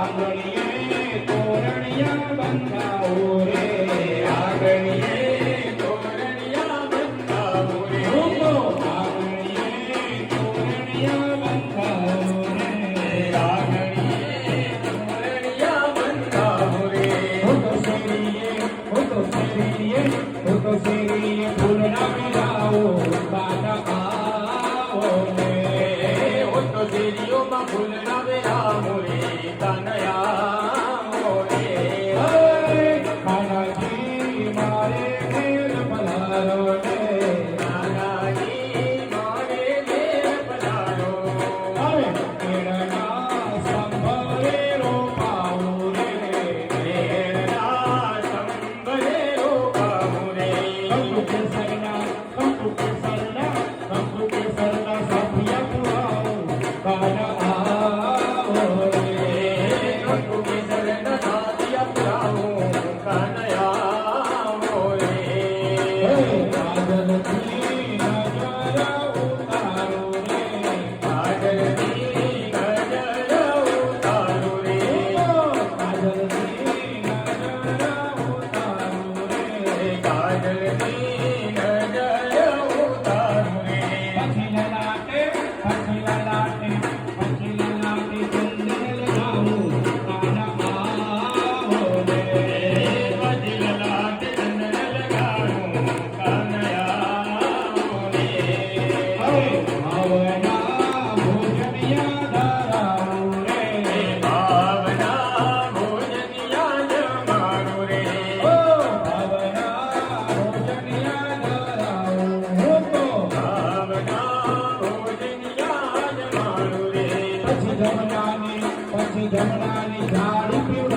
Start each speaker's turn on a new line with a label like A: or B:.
A: આંગણીએ તોરણિયા બંધાવો રે
B: આંગણીએ તોરણિયા બંધાવો રે
A: આંગણીએ તોરણિયા બંધાવો રે
B: આંગણીએ તોરણિયા બંધાવો રે
A: શેરીએ ફૂલના મિલાવો કાના આવો રે
B: તો શેરીઓમાં ફૂલના વેરાવો રે કાનયા રે
A: કાનાજી મારે ઘેર પધારો રે
B: કાનાજી મારે ઘેર પધારો
A: હવે કેળના સંભવે રોપાવો રે
B: ઘેરના સંભળે રોપાવો રે
A: કંકુ કેસરના સાફિયા પુરાવો કાના આવો રે
B: કંકુ કેસરના સાથિયા પુરાવો કાનયા રે
A: કાજલથી નજર ઉતારો રે
B: કાજલની નજર ઉતારો રે
A: કાજલથી નજર ઉતારો રે
B: કાજલની નજર ઉતારો રે
A: પછી લલાટે ચંદન લગાવું કાના આવો રે
B: વજલલાટ ચંદન લગાડું કાનયા રે
A: ભાવના ભોજનિયા ધરાવો રે
B: ભાવના ભોજનિયા જમાડો રે
A: ભાવના ભોજનિયા ધરાવો
B: ભાવના ભોજનિયા જમાડો રે
A: પછી જમનાની ઝાડી પીવડાવો